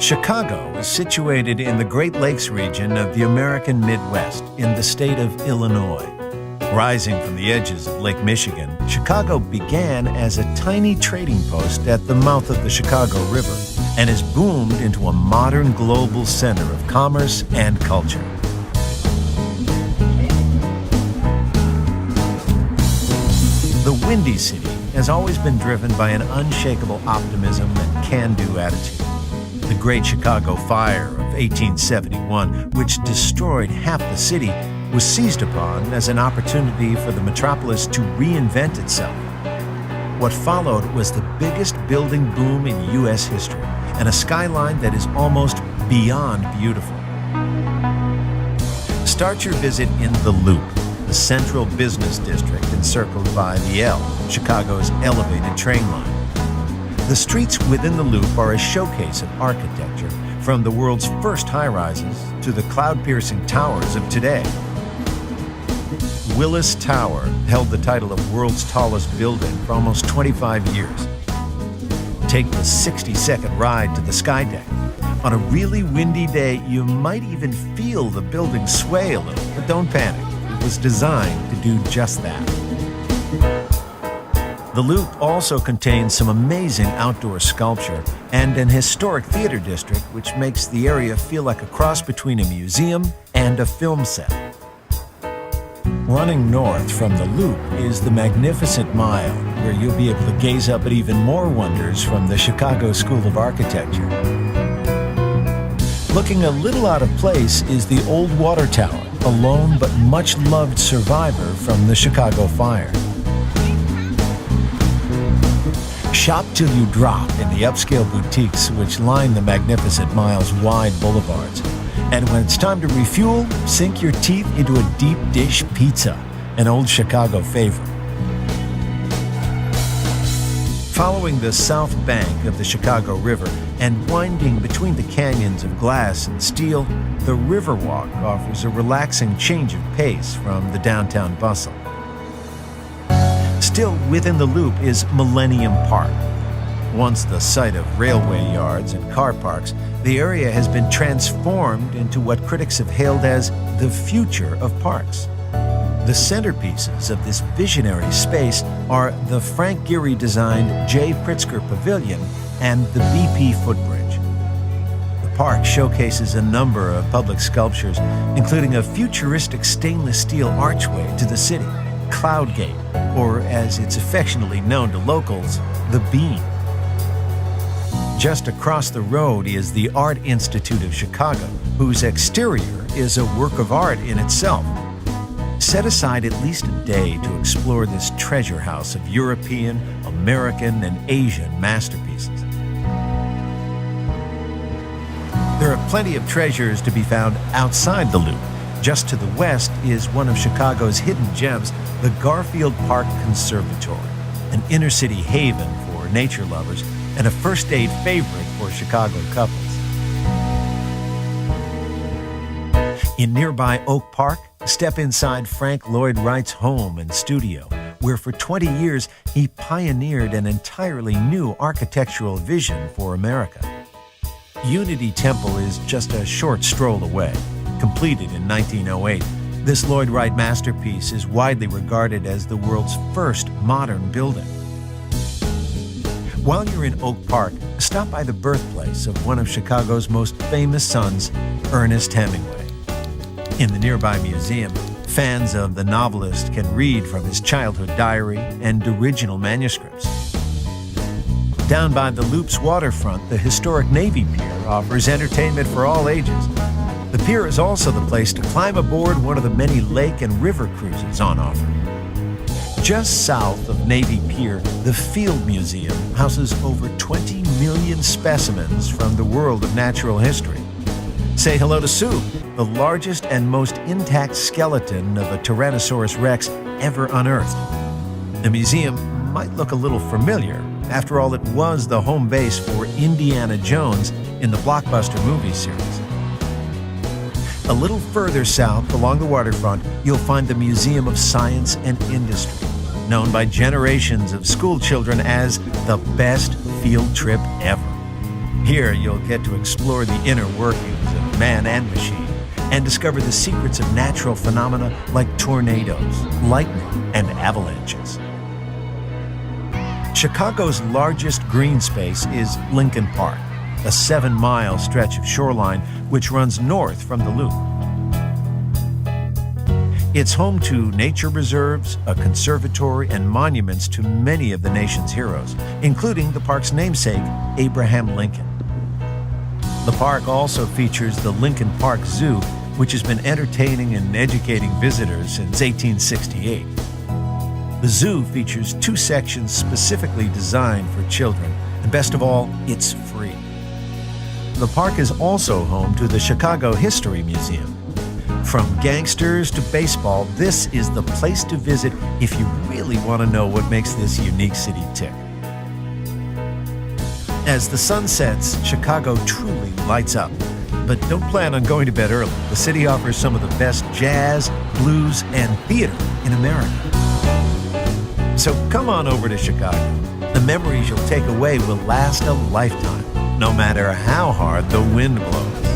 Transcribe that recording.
Chicago is situated in the Great Lakes region of the American Midwest in the state of Illinois. Rising from the edges of Lake Michigan, Chicago began as a tiny trading post at the mouth of the Chicago River and has boomed into a modern global center of commerce and culture. The Windy City has always been driven by an unshakable optimism and can-do attitude. The Great Chicago Fire of 1871, which destroyed half the city, was seized upon as an opportunity for the metropolis to reinvent itself. What followed was the biggest building boom in U.S. history and a skyline that is almost beyond beautiful. Start your visit in the Loop, the central business district encircled by the L, Chicago's elevated train line. The streets within the Loop are a showcase of architecture, from the world's first high-rises to the cloud-piercing towers of today. Willis Tower held the title of world's tallest building for almost 25 years. Take the 60-second ride to the sky deck. On a really windy day, you might even feel the building sway a little, but don't panic. It was designed to do just that. The Loop also contains some amazing outdoor sculpture and an historic theater district, which makes the area feel like a cross between a museum and a film set. Running north from the Loop is the Magnificent Mile, where you'll be able to gaze up at even more wonders from the Chicago School of Architecture. Looking a little out of place is the Old Water Tower, a lone but much-loved survivor from the Chicago Fire. Shop till you drop in the upscale boutiques which line the Magnificent Mile's wide boulevards. And when it's time to refuel, sink your teeth into a deep dish pizza, an old Chicago favorite. Following the south bank of the Chicago River and winding between the canyons of glass and steel, the Riverwalk offers a relaxing change of pace from the downtown bustle. Still within the Loop is Millennium Park. Once the site of railway yards and car parks, the area has been transformed into what critics have hailed as the future of parks. The centerpieces of this visionary space are the Frank Gehry-designed J. Pritzker Pavilion and the BP Footbridge. The park showcases a number of public sculptures, including a futuristic stainless steel archway to the city, Cloud Gate, or as it's affectionately known to locals, the Bean. Just across the road is the Art Institute of Chicago, whose exterior is a work of art in itself. Set aside at least a day to explore this treasure house of European, American, and Asian masterpieces. There are plenty of treasures to be found outside the Loop. Just to the west is one of Chicago's hidden gems, the Garfield Park Conservatory, an inner-city haven for nature lovers and a first-date favorite for Chicago couples. In nearby Oak Park, step inside Frank Lloyd Wright's home and studio, where for 20 years he pioneered an entirely new architectural vision for America. Unity Temple is just a short stroll away. Completed in 1908, this Lloyd Wright masterpiece is widely regarded as the world's first modern building. While you're in Oak Park, stop by the birthplace of one of Chicago's most famous sons, Ernest Hemingway. In the nearby museum, fans of the novelist can read from his childhood diary and original manuscripts. Down by the Loop's waterfront, the historic Navy Pier offers entertainment for all ages. The pier is also the place to climb aboard one of the many lake and river cruises on offer. Just south of Navy Pier, the Field Museum houses over 20 million specimens from the world of natural history. Say hello to Sue, the largest and most intact skeleton of a Tyrannosaurus Rex ever unearthed. The museum might look a little familiar. After all, it was the home base for Indiana Jones in the blockbuster movie series. A little further south along the waterfront, you'll find the Museum of Science and Industry, known by generations of school children as the best field trip ever. Here, you'll get to explore the inner workings of man and machine and discover the secrets of natural phenomena like tornadoes, lightning, and avalanches. Chicago's largest green space is Lincoln Park, a 7-mile stretch of shoreline which runs north from the Loop. It's home to nature reserves, a conservatory, and monuments to many of the nation's heroes, including the park's namesake, Abraham Lincoln. The park also features the Lincoln Park Zoo, which has been entertaining and educating visitors since 1868. The zoo features 2 sections specifically designed for children, and best of all, it's free. The park is also home to the Chicago History Museum. From gangsters to baseball, this is the place to visit if you really want to know what makes this unique city tick. As the sun sets, Chicago truly lights up. But don't plan on going to bed early. The city offers some of the best jazz, blues, and theater in America. So come on over to Chicago. The memories you'll take away will last a lifetime, no matter how hard the wind blows.